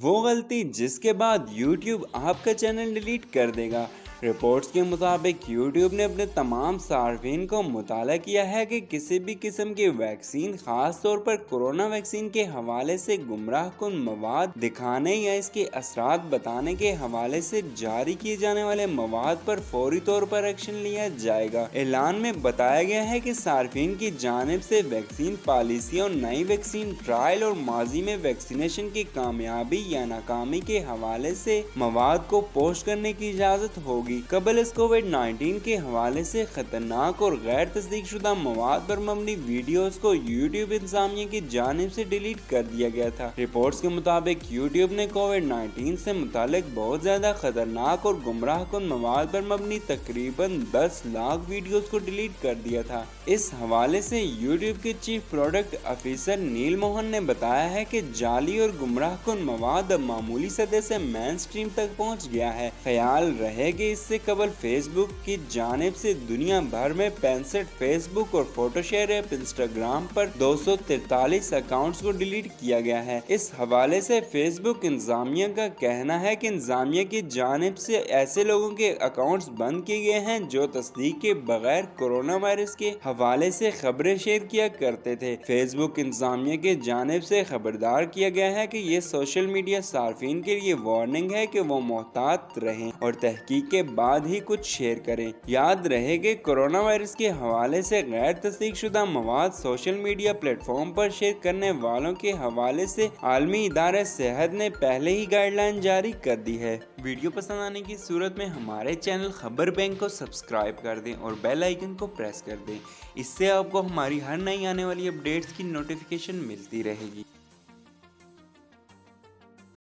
वो गलती जिसके बाद YouTube आपका चैनल डिलीट कर देगा। रिपोर्ट्स के मुताबिक YouTube ने अपने तमाम सार्फिन को मुताला किया है कि किसी भी किस्म की वैक्सीन, खास तौर पर कोरोना वैक्सीन के हवाले से गुमराह कुन मवाद दिखाने या इसके असरात बताने के हवाले से जारी किए जाने वाले मवाद पर फौरी तौर पर एक्शन लिया जाएगा। ऐलान में बताया गया है कि सार्फिन की जानिब से वैक्सीन पॉलिसियों, नई वैक्सीन ट्रायल और माजी में वैक्सीनेशन की कामयाबी या नाकामी के हवाले से मवाद को पोस्ट करने की इजाज़त होगी। कबल इस कोविड-19 के हवाले से खतरनाक और गैर तस्दीक शुदा मवाद पर मबनी वीडियोस को YouTube इंतजामिया की जानिब से डिलीट कर दिया गया था। रिपोर्ट्स के मुताबिक YouTube ने कोविड-19 से मुतालिक बहुत ज्यादा खतरनाक और गुमराह कुन मवाद पर मबनी तकरीबन 10 लाख वीडियोस को डिलीट कर दिया था। इस हवाले से YouTube के चीफ प्रोडक्ट ऑफिसर नील मोहन ने बताया है कि जाली और गुमराह कुन मवाद अब मामूली सतह से मेन स्ट्रीम तक पहुँच गया है। ख्याल रहे कि इससे कबल फेसबुक की जानिब से दुनिया भर में 65 फेसबुक और फोटोशेयर ऐप इंस्टाग्राम पर 243 अकाउंट्स को डिलीट किया गया है। इस हवाले से फेसबुक इंतजामिया का कहना है कि इंतजामिया की जानिब से ऐसे लोगों के अकाउंट्स बंद किए गए हैं जो तस्दीक के बगैर कोरोना वायरस के हवाले से खबरें शेयर किया करते थे। फेसबुक इंतजामिया की जानिब से खबरदार किया गया है कि ये सोशल मीडिया सार्फिन के लिए वार्निंग है कि वो मोहतात रहें और तहकीक के बाद ही कुछ शेयर करें। याद रहे कि कोरोना वायरस के हवाले से गैर तस्दीक शुदा मवाद सोशल मीडिया प्लेटफॉर्म पर शेयर करने वालों के हवाले से आलमी इदारा सेहत ने पहले ही गाइडलाइन जारी कर दी है। वीडियो पसंद आने की सूरत में हमारे चैनल खबर बैंक को सब्सक्राइब कर दें और बेल आइकन को प्रेस कर दें। इससे आपको हमारी हर नई आने वाली अपडेट्स की नोटिफिकेशन मिलती रहेगी।